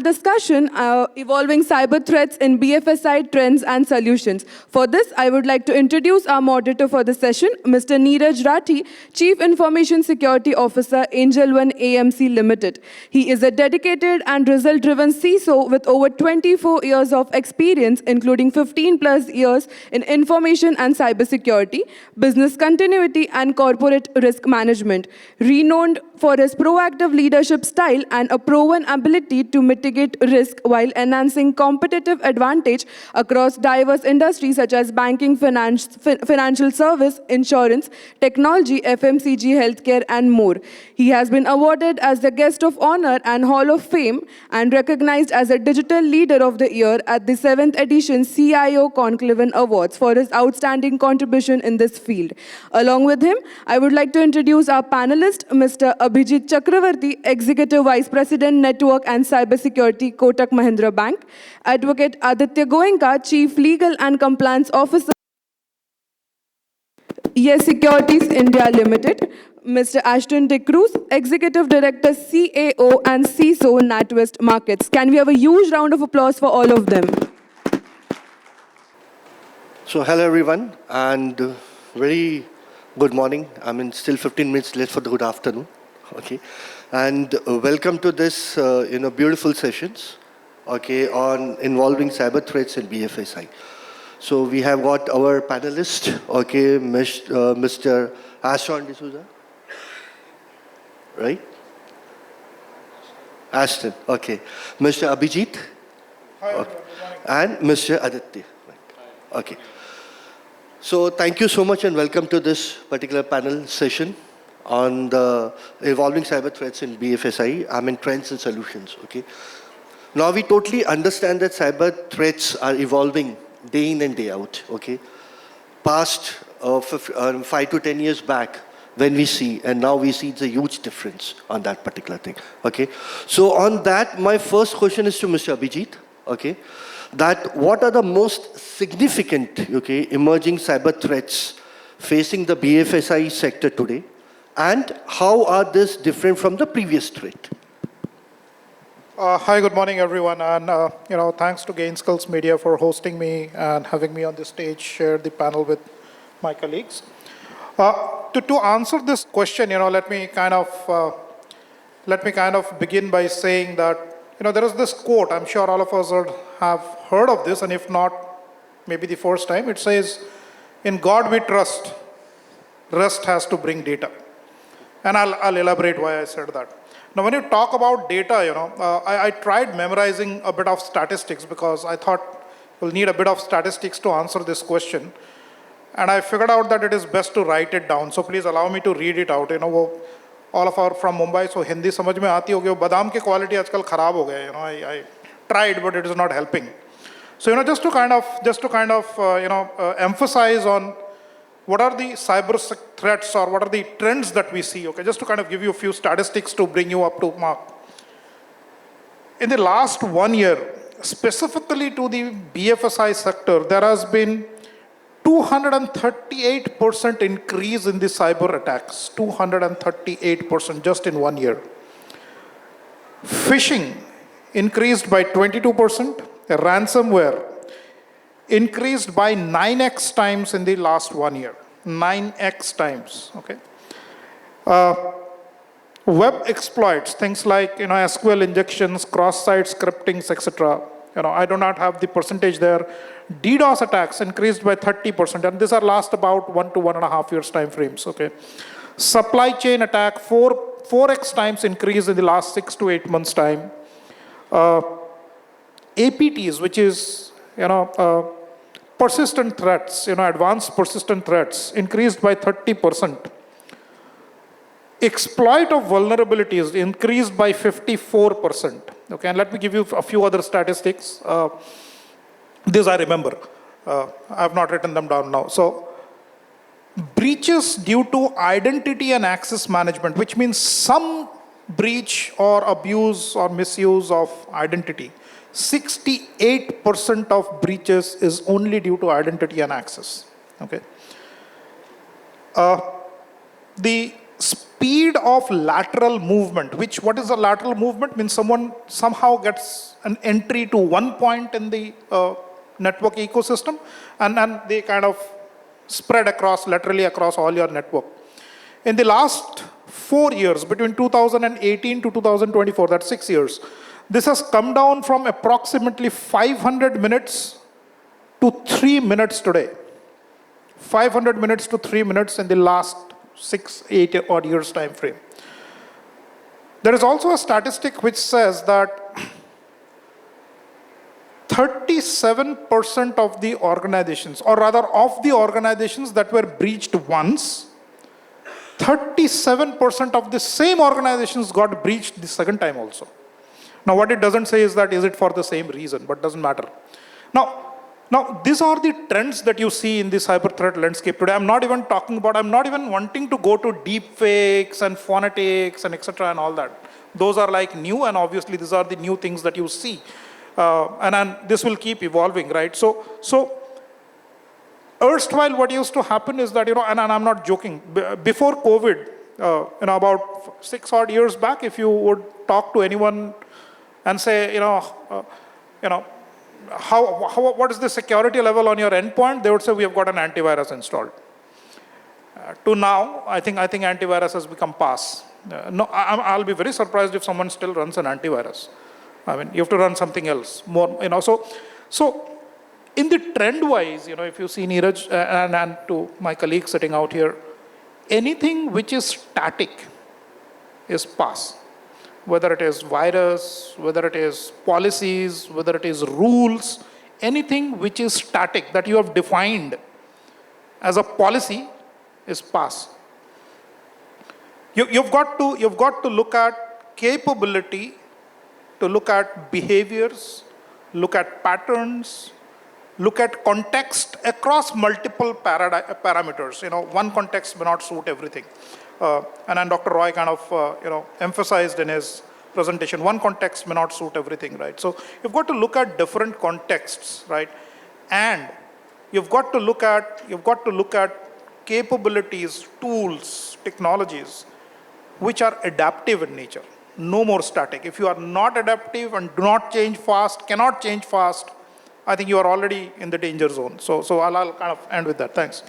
discussion, Evolving Cyber Threats in BFSI Trends and Solutions. For this, I would like to introduce our moderator for the session, Mr. Neeraj Rathi, Chief Information Security Officer, Angel One AMC Limited. He is a dedicated and result-driven CISO with over 24 years of experience, including 15 plus years in information and cybersecurity, business continuity, and corporate risk management. Renowned for his proactive leadership style and a proven ability to mitigate risk while enhancing competitive advantage across diverse industries such as banking, financial service, insurance, technology, FMCG, healthcare, and more. He has been awarded as the Guest of Honor and Hall of Fame and recognized as a Digital Leader of the Year at the 7th edition CIO Conclave Awards for his outstanding contribution in this field. Along with him, I would like to introduce our panelist, Mr. Abhijit Chakravarty, Executive Vice President, Network and Cybersecurity, Kotak Mahindra Bank, Advocate Aditya Goenka, Chief Legal and Compliance Officer, Securities India Limited, Mr. Ashton Dcruz, Executive Director, CAO and CISO, Natwest Markets. Can we have a huge round of applause for all of them? So hello everyone, and very good morning. Still 15 minutes late for the good afternoon. Okay, and welcome to this beautiful sessions, okay, on involving cyber threats in BFSI. So we have got our panelist, okay, Mr. Ashton D'Souza, right? Ashton, okay. Mr. Abhijit, okay, and Mr. Aditya. Okay. So thank you so much and welcome to this particular panel session on the evolving cyber threats in BFSI, trends and solutions, okay? Now we totally understand that cyber threats are evolving day in and day out, okay? Past 5 to 10 years back when we see, and now we see it's a huge difference on that particular thing, okay? So on that, my first question is to Mr. Abhijit, okay? That what are the most significant, okay, emerging cyber threats facing the BFSI sector today? And how are this different from the previous threat? Hi, good morning, everyone. And thanks to Gainskills Media for hosting me and having me on the stage, share the panel with my colleagues. To answer this question, let me kind of begin by saying that there is this quote. I'm sure all of us have heard of this, and if not, maybe the first time. It says, "In God we trust. Rest has to bring data." And I'll elaborate why I said that. Now, when you talk about data, I tried memorizing a bit of statistics because I thought we'll need a bit of statistics to answer this question. And I figured out that it is best to write it down. So please allow me to read it out. All of our from Mumbai, so Hindi समझ में आती होगी. बादाम की quality आजकल खराब हो गया. I tried, but it is not helping. So just to kind of emphasize on what are the cyber threats or what are the trends that we see, okay? Just to kind of give you a few statistics to bring you up to mark. In the last 1 year, specifically to the BFSI sector, there has been 238% increase in the cyber attacks, 238% just in 1 year. Phishing increased by 22%, ransomware increased by 9x times in the last 1 year, 9x times, okay? Web exploits, things like SQL injections, cross-site scriptings, etc. I do not have the percentage there. DDoS attacks increased by 30%, and these are last about 1 to 1.5 years time frames, okay? Supply chain attack, 4x times increase in the last 6 to 8 months time. APTs, which is, persistent threats, advanced persistent threats, increased by 30%. Exploit of vulnerabilities increased by 54%. Okay, and let me give you a few other statistics. These I remember. I have not written them down now. So, breaches due to identity and access management, which means some breach or abuse or misuse of identity. 68% of breaches is only due to identity and access. Okay. The speed of lateral movement, what is a lateral movement? Means someone somehow gets an entry to one point in the network ecosystem, and they kind of spread laterally across all your network. In the last 4 years, between 2018 to 2024, that's 6 years, this has come down from approximately 500 minutes to 3 minutes today. 500 minutes to 3 minutes in the last 6-8 odd years time frame. There is also a statistic which says that 37% of the organizations, or rather of the organizations that were breached once, 37% of the same organizations got breached the second time also. Now what it doesn't say is it for the same reason, but doesn't matter. Now, these are the trends that you see in the cyber threat landscape today. I'm not even wanting to go to deep fakes and phonetics and etc. and all that. Those are like new, and obviously these are the new things that you see. And this will keep evolving, right? So erstwhile what used to happen is that, and I'm not joking, before COVID, about 6 odd years back, if you would talk to anyone and say, what is the security level on your endpoint? They would say, we have got an antivirus installed. To now, I think antivirus has become pass. No, I'll be very surprised if someone still runs an antivirus. I mean, you have to run something else more, So in the trend-wise, if you see Neeraj and to my colleagues sitting out here, anything which is static is pass. Whether it is virus, whether it is policies, whether it is rules, anything which is static that you have defined as a policy is pass. You've got to look at capability, to look at behaviors, look at patterns, look at context across multiple parameters. One context may not suit everything. And then Dr. Roy kind of, emphasized in his presentation, one context may not suit everything, right? So you've got to look at different contexts, right? And you've got to look at capabilities, tools, technologies, which are adaptive in nature, no more static. If you are not adaptive and do not change fast, cannot change fast, I think you are already in the danger zone. So I'll kind of end with that. Thanks.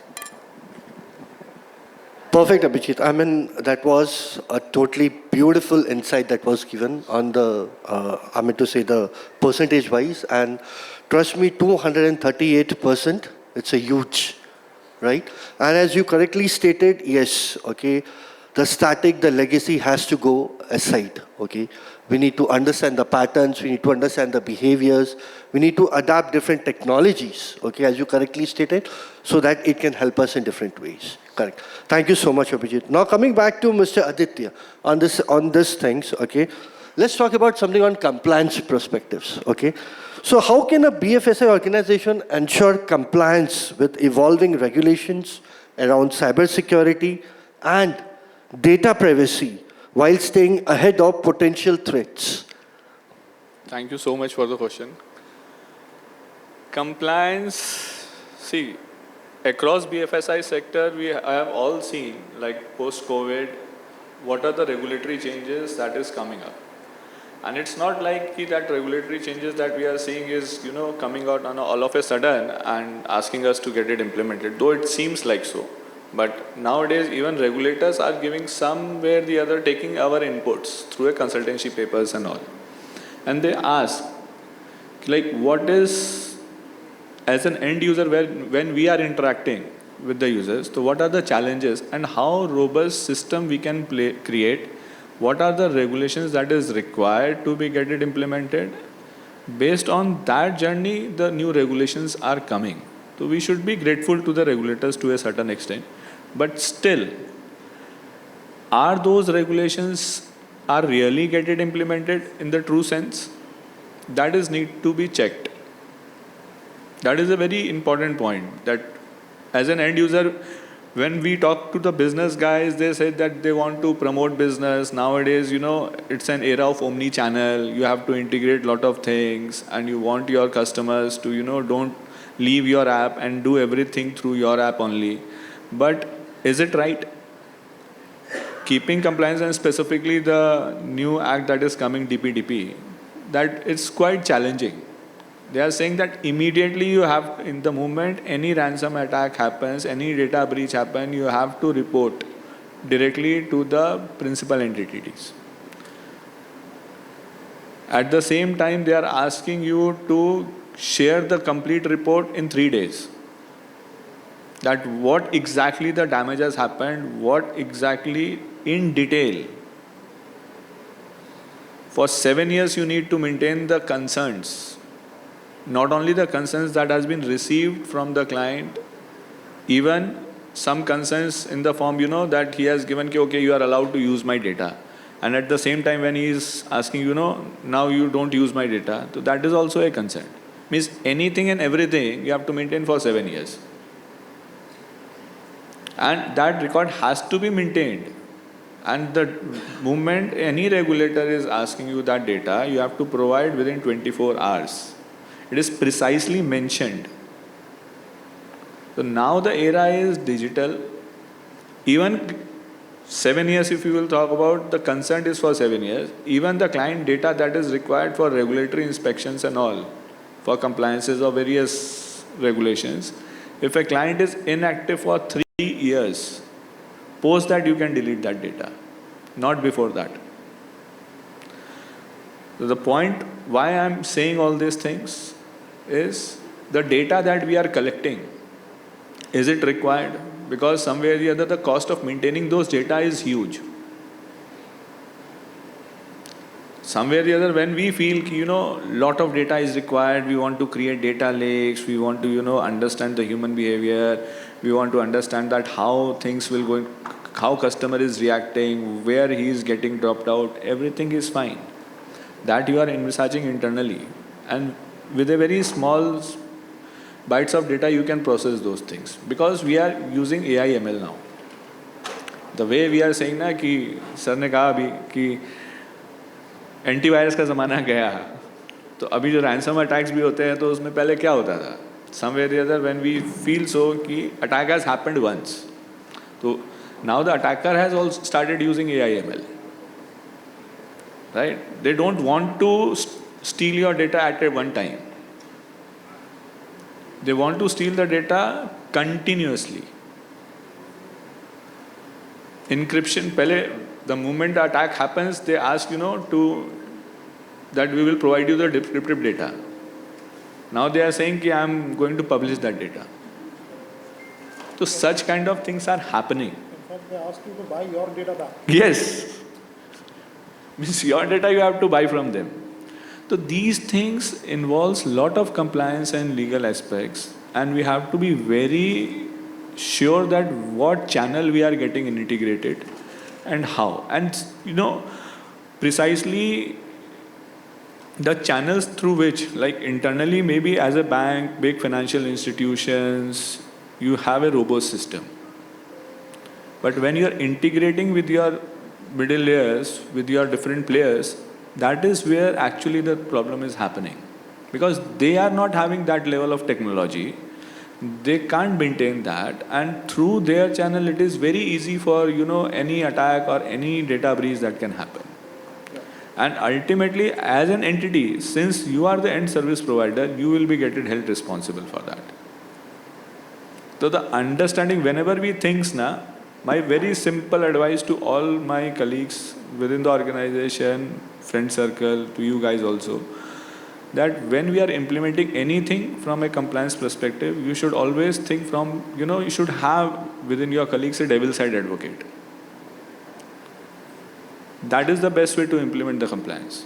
Perfect, Abhijit. I mean, that was a totally beautiful insight that was given on the, the percentage-wise. And trust me, 238%, it's a huge, right? And as you correctly stated, yes, okay, the static, the legacy has to go aside, okay? We need to understand the patterns, we need to understand the behaviors, we need to adapt different technologies, okay, as you correctly stated, so that it can help us in different ways. Correct. Thank you so much, Abhijit. Now coming back to Mr. Aditya on this things, okay, let's talk about something on compliance perspectives, okay? So how can a BFSI organization ensure compliance with evolving regulations around cybersecurity and data privacy while staying ahead of potential threats? Thank you so much for the question. Compliance, see, across BFSI sector, we have all seen, like post-COVID, what are the regulatory changes that is coming up. And it's not like that regulatory changes that we are seeing is, coming out on all of a sudden and asking us to get it implemented, though it seems like so. But nowadays, even regulators are giving somewhere the other, taking our inputs through a consultancy papers and all. And they ask, what is, as an end user, when we are interacting with the users, so what are the challenges and how robust system we can create? What are the regulations that is required to get it implemented? Based on that journey, the new regulations are coming. So we should be grateful to the regulators to a certain extent. But still, are those regulations are really getting implemented in the true sense? That is need to be checked. That is a very important point, that as an end user, when we talk to the business guys, they say that they want to promote business. Nowadays, it's an era of omni-channel. You have to integrate a lot of things and you want your customers to, don't leave your app and do everything through your app only. But is it right? keeping compliance and specifically the new act that is coming, DPDP, that it's quite challenging. They are saying that immediately you have, in the moment any ransom attack happens, any data breach happens, you have to report directly to the principal entities. At the same time, they are asking you to share the complete report in 3 days. That what exactly the damage has happened, what exactly in detail. For 7 years, you need to maintain the concerns. Not only the concerns that has been received from the client, even some concerns in the form, that he has given, okay, you are allowed to use my data. And at the same time, when he is asking, now you don't use my data, so that is also a concern. Means anything and everything you have to maintain for 7 years. And that record has to be maintained. And the moment any regulator is asking you that data, you have to provide within 24 hours. It is precisely mentioned. So now the era is digital. Even 7 years, if you will talk about, the consent is for 7 years. Even the client data that is required for regulatory inspections and all, for compliances of various regulations, if a client is inactive for 3 years, post that you can delete that data, not before that. So the point why I am saying all these things is the data that we are collecting, is it required? Because somewhere or the other, the cost of maintaining those data is huge. Somewhere or the other, when we feel, lot of data is required, we want to create data lakes, we want to, understand the human behavior, we want to understand that how things will go, how customer is reacting, where he is getting dropped out, everything is fine. That you are envisaging internally. And with a very small bytes of data, you can process those things. Because we are using AI ML now. The way we are saying ना कि sir ने कहा अभी कि antivirus का ज़माना गया, तो अभी जो रैंसम अटैक्स भी होते हैं तो उसमें पहले क्या होता था? Somewhere or the other, when we feel so कि attack has happened once, so now the attacker has also started using AI ML. Right? They don't want to steal your data at one time. They want to steal the data continuously. Encryption, the moment the attack happens, they ask, that we will provide you the decrypted data. Now they are saying, I am going to publish that data. So such kind of things are happening. In fact, they ask you to buy your data back. Yes. Means your data you have to buy from them. So these things involves lot of compliance and legal aspects, and we have to be very sure that what channel we are getting integrated and how. And precisely the channels through which, like internally, maybe as a bank, big financial institutions, you have a robust system. But when you are integrating with your middle layers, with your different players, that is where actually the problem is happening. Because they are not having that level of technology, they can't maintain that, and through their channel it is very easy for any attack or any data breach that can happen. And ultimately, as an entity, since you are the end service provider, you will be getting held responsible for that. So the understanding, whenever we think, my very simple advice to all my colleagues within the organization, friend circle, to you guys also, that when we are implementing anything from a compliance perspective, you should always think from, you should have within your colleagues a devil side advocate. That is the best way to implement the compliance.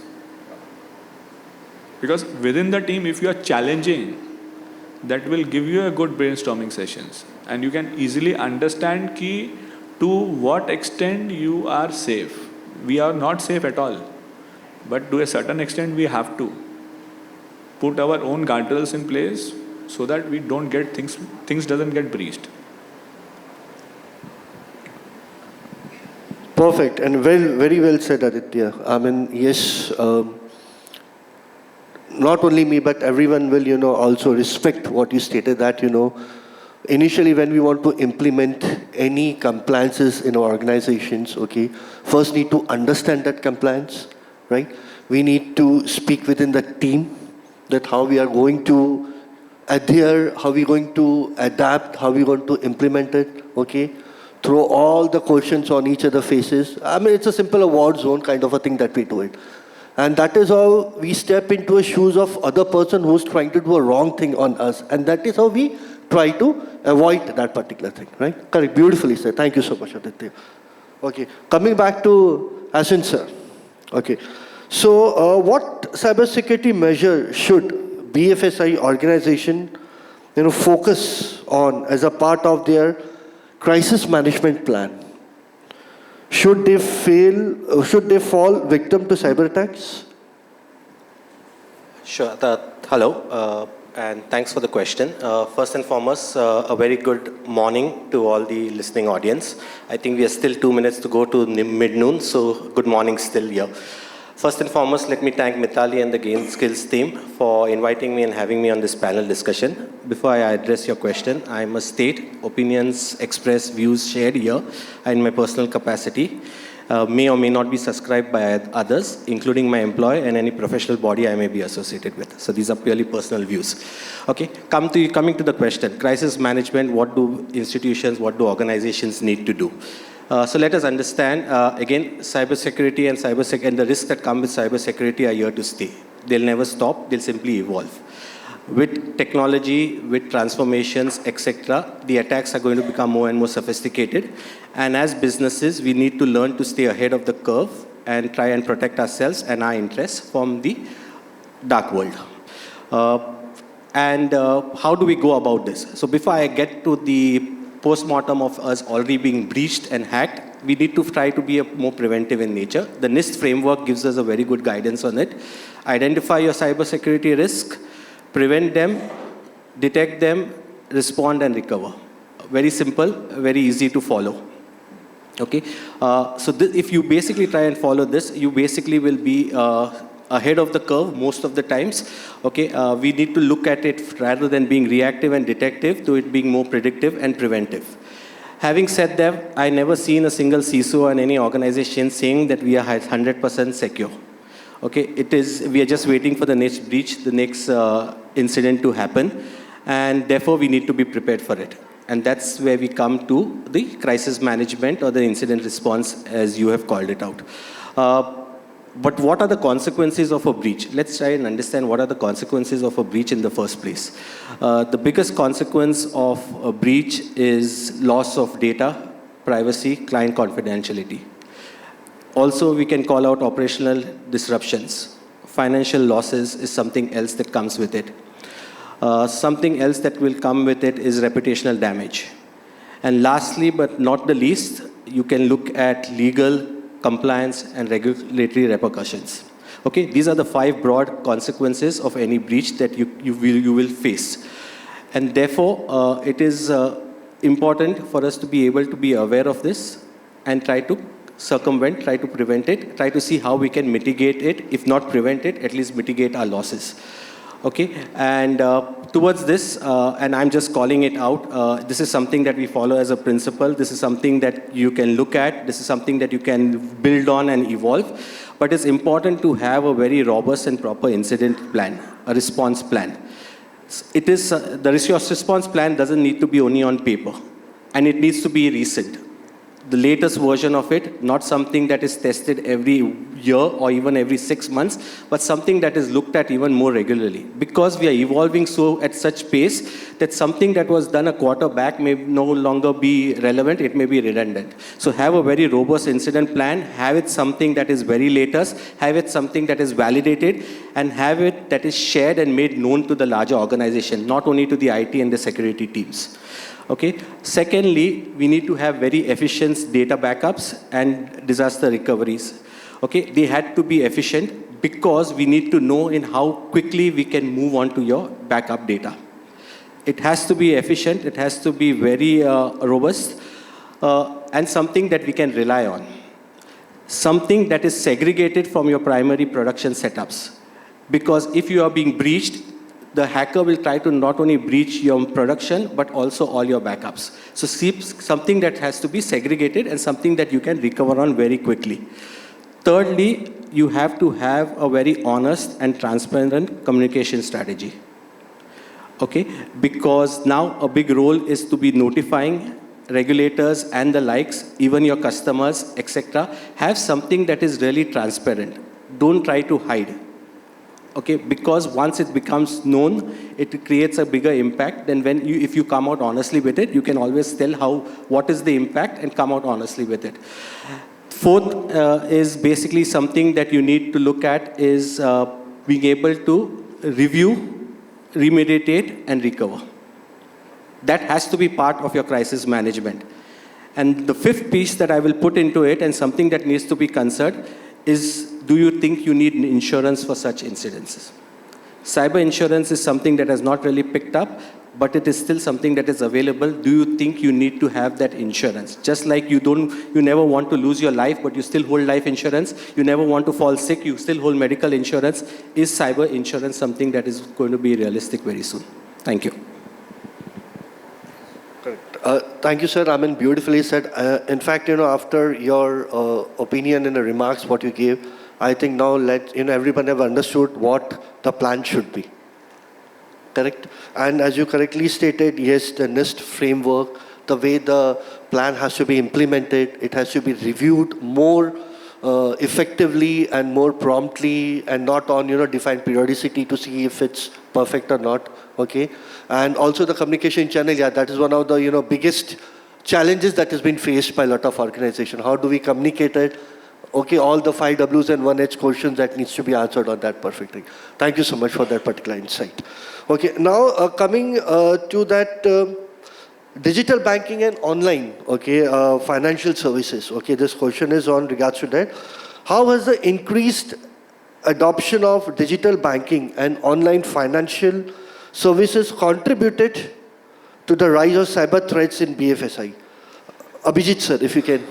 Because within the team, if you are challenging, that will give you a good brainstorming sessions. And you can easily understand to what extent you are safe. We are not safe at all. But to a certain extent, we have to put our own guardrails in place so that we don't get things doesn't get breached. Perfect, and very well said, Aditya. I mean, yes, not only me, but everyone will, also respect what you stated, that, initially when we want to implement any compliances in our organizations, okay, first need to understand that compliance, right? We need to speak within the team that how we are going to adhere, how we are going to adapt, how we are going to implement it, okay? Throw all the questions on each other faces. I mean, it's a simple award zone kind of a thing that we do it. And that is how we step into the shoes of other person who's trying to do a wrong thing on us. And that is how we try to avoid that particular thing, right? Correct, beautifully said. Thank you so much, Aditya. Okay, coming back to Ashton, sir. Okay, so what cybersecurity measure should BFSI organization, focus on as a part of their crisis management plan? Should they fall victim to cyber attacks? Sure. Hello, and thanks for the question. First and foremost, a very good morning to all the listening audience. I think we are still 2 minutes to go to mid-noon, so good morning still here. First and foremost, let me thank Mitali and the Gain Skills team for inviting me and having me on this panel discussion. Before I address your question, I must state opinions expressed, views shared here in my personal capacity may or may not be subscribed by others, including my employer and any professional body I may be associated with. So these are purely personal views. Okay, coming to the question, crisis management, what do institutions, what do organizations need to do? So let us understand, again, cybersecurity and the risks that come with cybersecurity are here to stay. They'll never stop, they'll simply evolve. With technology, with transformations, etc., the attacks are going to become more and more sophisticated. And as businesses, we need to learn to stay ahead of the curve and try and protect ourselves and our interests from the dark world. How do we go about this? So before I get to the post-mortem of us already being breached and hacked, we need to try to be more preventive in nature. The NIST framework gives us a very good guidance on it. Identify your cybersecurity risk, prevent them, detect them, respond and recover. Very simple, very easy to follow. Okay, if you basically try and follow this, you basically will be ahead of the curve most of the times. Okay, we need to look at it rather than being reactive and detective to it being more predictive and preventive. Having said that, I never seen a single CISO and any organization saying that we are 100% secure. Okay, we are just waiting for the next breach, the next incident to happen, and therefore we need to be prepared for it. And that's where we come to the crisis management or the incident response, as you have called it out. But what are the consequences of a breach? Let's try and understand what are the consequences of a breach in the first place. The biggest consequence of a breach is loss of data, privacy, client confidentiality. Also, we can call out operational disruptions. Financial losses is something else that comes with it. Something else that will come with it is reputational damage. And lastly, but not the least, you can look at legal, compliance, and regulatory repercussions. Okay, these are the 5 broad consequences of any breach that you will face. And therefore, it is important for us to be able to be aware of this and try to circumvent, try to prevent it, try to see how we can mitigate it, if not prevent it, at least mitigate our losses. Okay, and towards this, and I'm just calling it out, this is something that we follow as a principle, this is something that you can look at, this is something that you can build on and evolve, but it's important to have a very robust and proper incident plan, a response plan. It is, the response plan doesn't need to be only on paper, and it needs to be recent. The latest version of it, not something that is tested every year or even every 6 months, but something that is looked at even more regularly. Because we are evolving so at such pace that something that was done a quarter back may no longer be relevant, it may be redundant. So have a very robust incident plan, have it something that is very latest, have it something that is validated, and have it that is shared and made known to the larger organization, not only to the IT and the security teams. Okay. Secondly, we need to have very efficient data backups and disaster recoveries. Okay, they had to be efficient because we need to know in how quickly we can move on to your backup data. It has to be efficient, it has to be very robust, and something that we can rely on. Something that is segregated from your primary production setups. Because if you are being breached, the hacker will try to not only breach your production, but also all your backups. So something that has to be segregated and something that you can recover on very quickly. Thirdly, you have to have a very honest and transparent communication strategy. Okay, because now a big role is to be notifying regulators and the likes, even your customers, etc. Have something that is really transparent. Don't try to hide. Okay, because once it becomes known, it creates a bigger impact than if you come out honestly with it, you can always tell what is the impact and come out honestly with it. Fourth is basically something that you need to look at is being able to review, remediate, and recover. That has to be part of your crisis management. And the fifth piece that I will put into it, and something that needs to be considered, is do you think you need insurance for such incidences? Cyber insurance is something that has not really picked up, but it is still something that is available. Do you think you need to have that insurance? Just like you never want to lose your life, but you still hold life insurance. You never want to fall sick, you still hold medical insurance. Is cyber insurance something that is going to be realistic very soon? Thank you. Thank you, sir. I mean, beautifully said. In fact, after your opinion and the remarks, what you gave, I think now everyone have understood what the plan should be. Correct? And as you correctly stated, yes, the NIST framework, the way the plan has to be implemented, it has to be reviewed more effectively and more promptly, and not on defined periodicity to see if it's perfect or not. Okay, and also the communication channel. Yeah, that is one of the biggest challenges that has been faced by a lot of organizations. How do we communicate it? Okay, all the 5 Ws and 1 H questions that needs to be answered on that perfect thing. Thank you so much for that particular insight. Okay, now coming to that digital banking and online, okay, financial services. Okay, this question is on regards to that. How has the increased adoption of digital banking and online financial services contributed to the rise of cyber threats in BFSI? Abhijit, sir, if you can.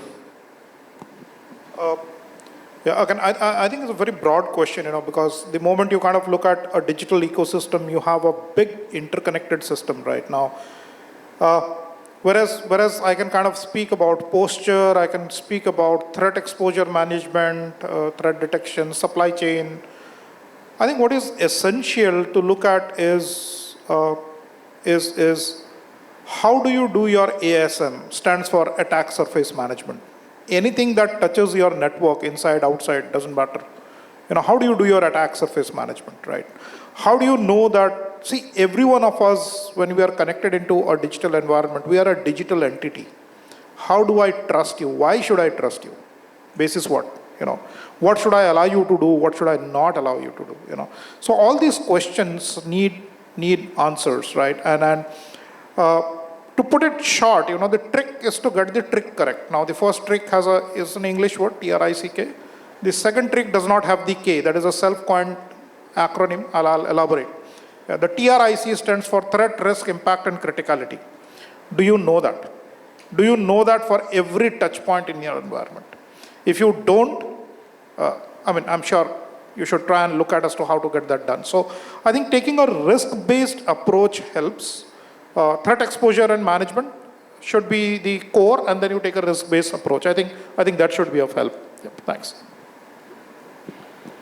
Yeah, again, I think it's a very broad question, because the moment you kind of look at a digital ecosystem, you have a big interconnected system right now. Whereas I can kind of speak about posture, I can speak about threat exposure management, threat detection, supply chain. I think what is essential to look at is how do you do your ASM, stands for attack surface management. Anything that touches your network, inside, outside, doesn't matter. How do you do your attack surface management, right? How do you know that, see, every one of us, when we are connected into a digital environment, we are a digital entity. How do I trust you? Why should I trust you? Basis what? What should I allow you to do? What should I not allow you to do? So all these questions need answers, right? And to put it short, the trick is to get the trick correct. Now, the first trick is an English word, TRICK. The second trick does not have the K. That is a self-coined acronym. I'll elaborate. The TRIC stands for threat, risk, impact, and criticality. Do you know that? Do you know that for every touch point in your environment? If you don't, I'm sure you should try and look at as to how to get that done. So I think taking a risk-based approach helps. Threat exposure and management should be the core, and then you take a risk-based approach. I think that should be of help. Yep, thanks.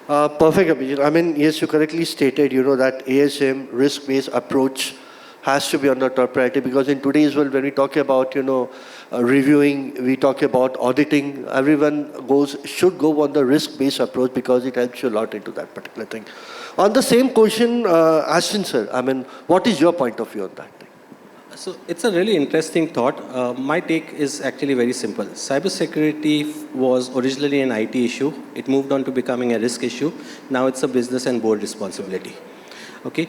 Perfect, Abhijit. I mean, yes, you correctly stated, that ASM, risk-based approach, has to be on the top priority, because in today's world, when we talk about, reviewing, we talk about auditing, everyone should go on the risk-based approach, because it helps you a lot into that particular thing. On the same question, Ashton, sir, what is your point of view on that thing? So it's a really interesting thought. My take is actually very simple. Cybersecurity was originally an IT issue. It moved on to becoming a risk issue. Now it's a business and board responsibility. Okay.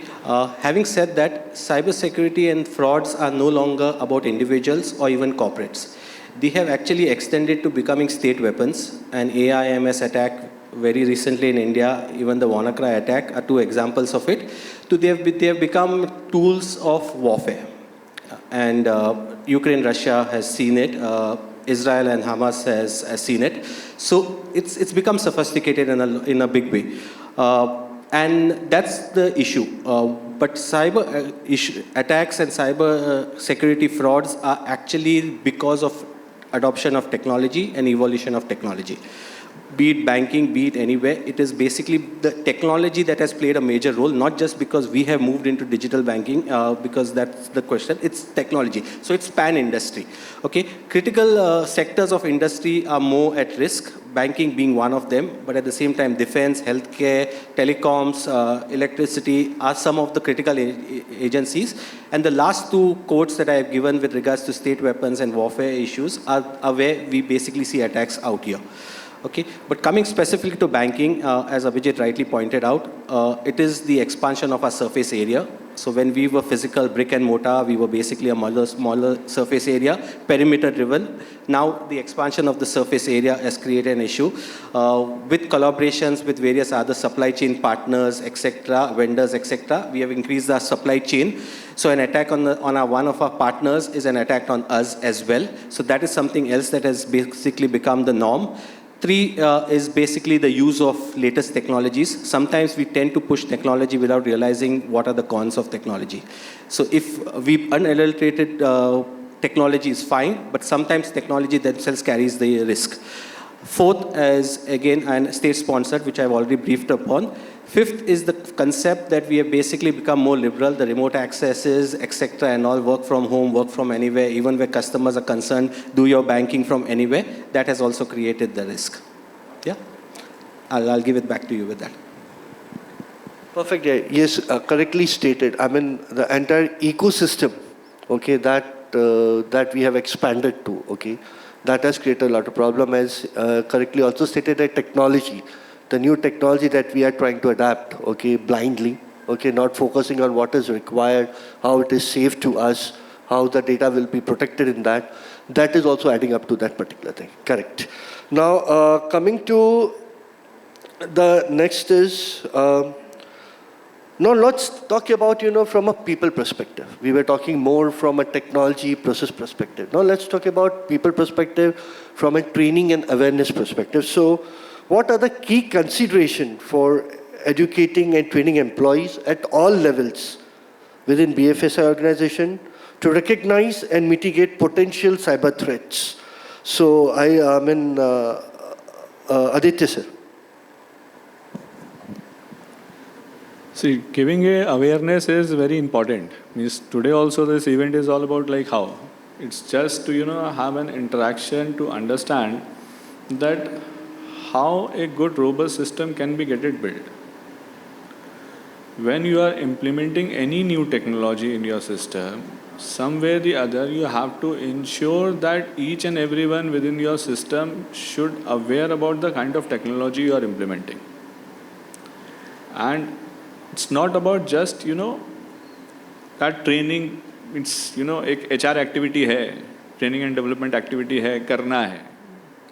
Having said that, cybersecurity and frauds are no longer about individuals or even corporates. They have actually extended to becoming state weapons. An AIMS attack very recently in India, even the WannaCry attack are 2 examples of it. So they have become tools of warfare. And Ukraine, Russia has seen it. Israel and Hamas has seen it. So it's become sophisticated in a big way. And that's the issue. But cyber attacks and cyber security frauds are actually because of adoption of technology and evolution of technology. Be it banking, be it anywhere, it is basically the technology that has played a major role, not just because we have moved into digital banking, because that's the question, it's technology. So it's pan-industry. Okay, critical sectors of industry are more at risk, banking being one of them, but at the same time, defense, healthcare, telecoms, electricity are some of the critical agencies. And the last two quotes that I have given with regards to state weapons and warfare issues are where we basically see attacks out here. Okay, but coming specifically to banking, as Abhijit rightly pointed out, it is the expansion of our surface area. So when we were physical brick and mortar, we were basically a smaller surface area, perimeter driven. Now the expansion of the surface area has created an issue. With collaborations with various other supply chain partners, etc., vendors, etc., we have increased our supply chain. So an attack on one of our partners is an attack on us as well. So that is something else that has basically become the norm. 3 is basically the use of latest technologies. Sometimes we tend to push technology without realizing what are the cons of technology. So if we unadulterated technology is fine, but sometimes technology themselves carries the risk. 4th is again state-sponsored, which I've already briefed upon. 5th is the concept that we have basically become more liberal, the remote accesses, etc., and all work from home, work from anywhere, even where customers are concerned, do your banking from anywhere. That has also created the risk. Yeah? I'll give it back to you with that. Perfect. Yeah. Yes, correctly stated. I mean, the entire ecosystem, okay, that we have expanded to, okay, that has created a lot of problem, as correctly also stated, that technology, the new technology that we are trying to adapt, okay, blindly, okay, not focusing on what is required, how it is safe to us, how the data will be protected in that, that is also adding up to that particular thing. Correct. Now, coming to the next is, now let's talk about, from a people perspective. We were talking more from a technology process perspective. Now let's talk about people perspective from a training and awareness perspective. So what are the key considerations for educating and training employees at all levels within BFSI organization to recognize and mitigate potential cyber threats? So Aditya sir. See, giving a awareness is very important. Means today also this event is all about like how. It's just to, have an interaction to understand that how a good robust system can be built. When you are implementing any new technology in your system, somewhere or the other you have to ensure that each and everyone within your system should aware about the kind of technology you are implementing. And it's not about just, that training, it's, एक HR activity है, training and development activity है, करना है,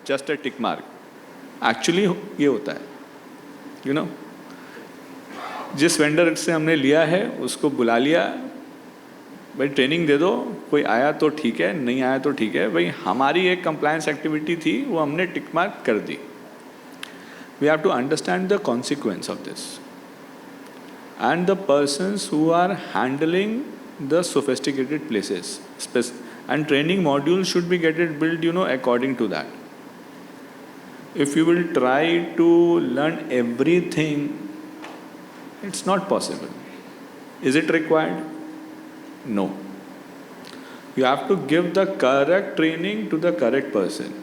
just a tick mark. Actually ये होता है, जिस vendor से हमने लिया है उसको बुला लिया, भाई ट्रेनिंग दे दो, कोई आया तो ठीक है, नहीं आया तो ठीक है, भाई हमारी एक कंप्लायंस एक्टिविटी थी वो हमने टिक मार्क कर दी. We have to understand the consequence of this. And the persons who are handling the sophisticated places. And training modules should be built, according to that. If you will try to learn everything, it's not possible. Is it required? No. You have to give the correct training to the correct person.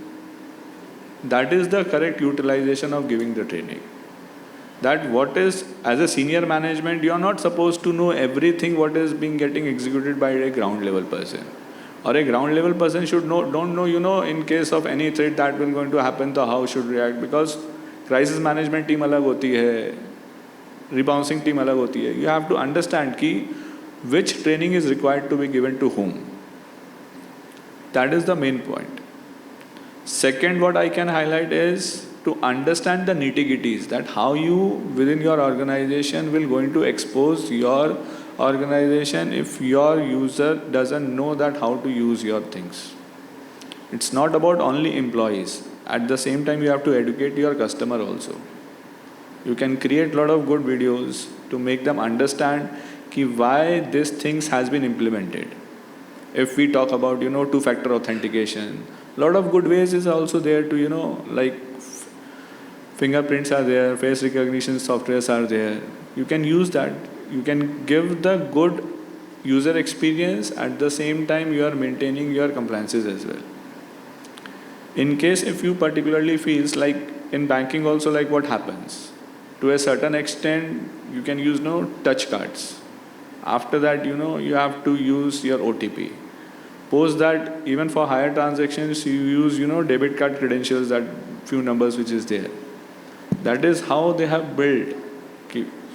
That is the correct utilization of giving the training. That what is, as a senior management, you are not supposed to know everything what is getting executed by a ground level person. Or a ground level person should don't know, in case of any threat that will going to happen, so how should react, because crisis management team alag hoti hai, rebouncing team alag hoti hai. You have to understand which training is required to be given to whom. That is the main point. Second, what I can highlight is to understand the nitty-gritties, that how you within your organization will going to expose your organization if your user doesn't know that how to use your things. It's not about only employees. At the same time, you have to educate your customer also. You can create a lot of good videos to make them understand why these things has been implemented. If we talk about, two-factor authentication, a lot of good ways is also there to, like fingerprints are there, face recognition softwares are there. You can use that. You can give the good user experience, at the same time you are maintaining your compliances as well. In case if you particularly feels like in banking also, like what happens, to a certain extent you can use touch cards. After that, you have to use your OTP. Post that, even for higher transactions, you use, debit card credentials, that few numbers which is there. That is how they have built.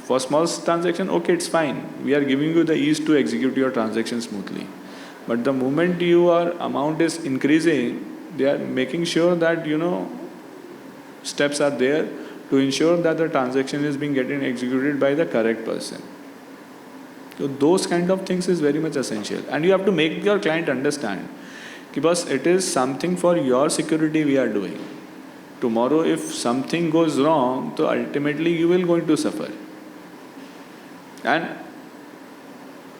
For small transaction, okay, it's fine. We are giving you the ease to execute your transaction smoothly. But the moment your amount is increasing, they are making sure that, steps are there to ensure that the transaction is being getting executed by the correct person. So those kind of things is very much essential. And you have to make your client understand, because it is something for your security we are doing. Tomorrow if something goes wrong, so ultimately you will going to suffer. And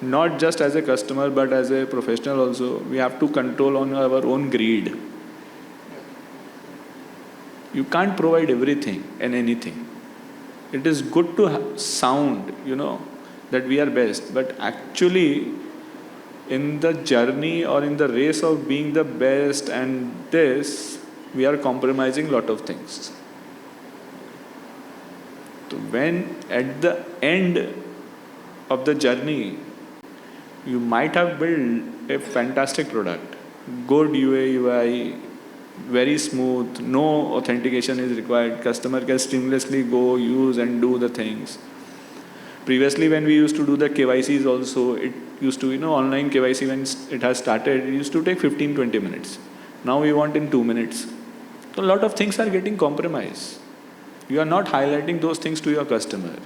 not just as a customer, but as a professional also, we have to control on our own greed. You can't provide everything and anything. It is good to sound, that we are best, but actually in the journey or in the race of being the best and this, we are compromising a lot of things. So when at the end of the journey, you might have built a fantastic product, good UA, UI, very smooth, no authentication is required, customer can seamlessly go, use and do the things. Previously when we used to do the KYCs also, it used to, online KYC when it has started, it used to take 15-20 minutes. Now we want in 2 minutes. So a lot of things are getting compromised. You are not highlighting those things to your customer.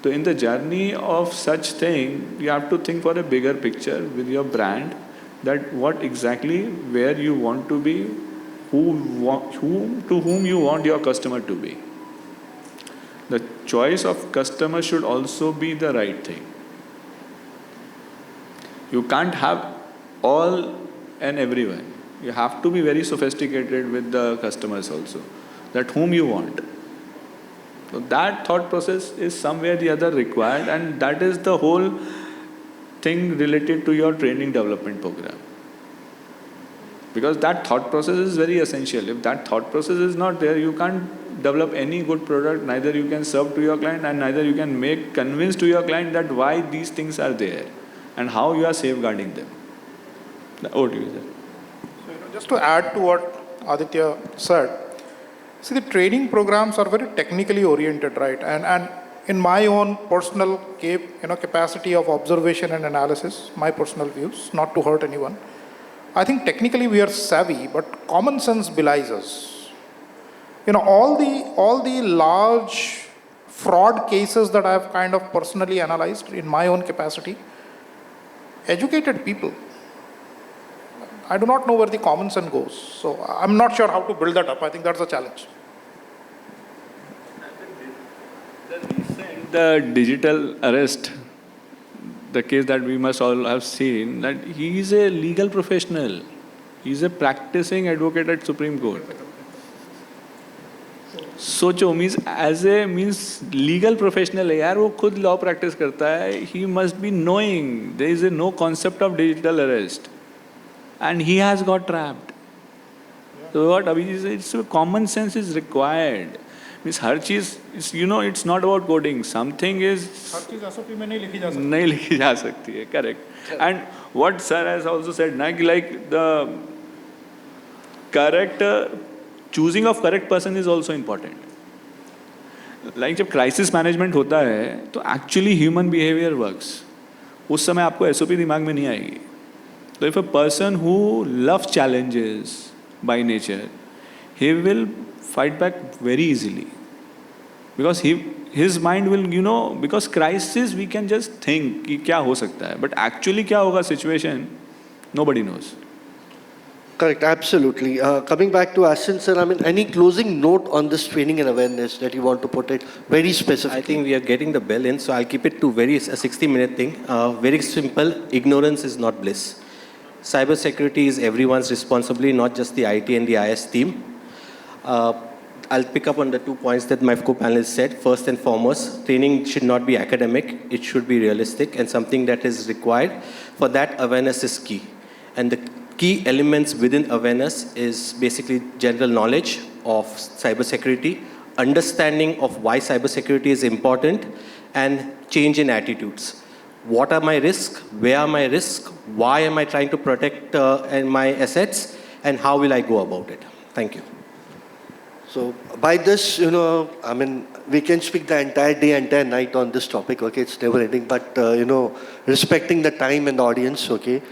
So in the journey of such thing, you have to think for a bigger picture with your brand, that what exactly, where you want to be, to whom you want your customer to be. The choice of customer should also be the right thing. You can't have all and everyone. You have to be very sophisticated with the customers also, that whom you want. So that thought process is somewhere the other required, and that is the whole thing related to your training development program. Because that thought process is very essential. If that thought process is not there, you can't develop any good product, neither you can serve to your client, and neither you can convince to your client that why these things are there and how you are safeguarding them. Over to you, sir. So, just to add to what Aditya said, see, the training programs are very technically oriented, right? And in my own personal capacity of observation and analysis, my personal views, not to hurt anyone, I think technically we are savvy, but common sense belies us. All the large fraud cases that I have kind of personally analyzed in my own capacity, educated people, I do not know where the common sense goes. So I'm not sure how to build that up. I think that's a challenge. The digital arrest, the case that we must all have seen, that he is a legal professional. He is a practicing advocate at Supreme Court. सोचो means legal professional है यार, वो खुद law practice करता है. He must be knowing there is no concept of digital arrest, and he has got trapped. So what Abhijit said, it's common sense is required. Means हर चीज, it's not about coding. Something is हर चीज SOP में नहीं नहीं लिखी जा सकती है, correct. And what sir has also said, like the correct choosing of correct person is also important. Like जब crisis management होता है, तो actually human behavior works. उस समय आपको SOP दिमाग में नहीं आएगी. So if a person who loves challenges by nature, he will fight back very easily. Because his mind will, because crisis we can just think कि क्या हो सकता है, but actually क्या होगा situation, nobody knows. Correct, absolutely. Coming back to Ashton, sir, I mean, any closing note on this training and awareness that you want to put it very specifically? I think we are getting the bell in, so I'll keep it to a 60-minute thing. Very simple, ignorance is not bliss. Cybersecurity is everyone's responsibility, not just the IT and the IS team. I'll pick up on the 2 points that my co-panelists said. First and foremost, training should not be academic. It should be realistic and something that is required. For that, awareness is key. And the key elements within awareness is basically general knowledge of cybersecurity, understanding of why cybersecurity is important, and change in attitudes. What are my risks? Where are my risks? Why am I trying to protect my assets? And how will I go about it? Thank you. So by this, I mean, we can speak the entire day, entire night on this topic, okay? It's never ending, but, respecting the time and the audience, okay?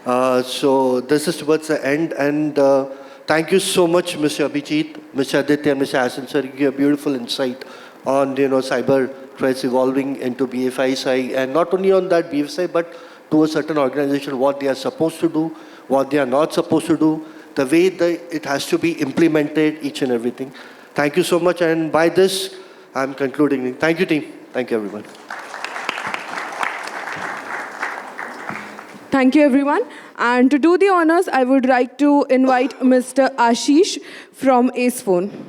So this is towards the end, and thank you so much, Mr. Abhijit, Mr. Aditya, and Mr. Ashton, sir. You give a beautiful insight on, cyber threats evolving into BFSI, and not only on that BFSI, but to a certain organization, what they are supposed to do, what they are not supposed to do, the way that it has to be implemented, each and everything. Thank you so much, and by this, I'm concluding. Thank you, team. Thank you, everyone. Thank you, everyone. And to do the honors, I would like to invite Mr. Ashish from Ace Phone.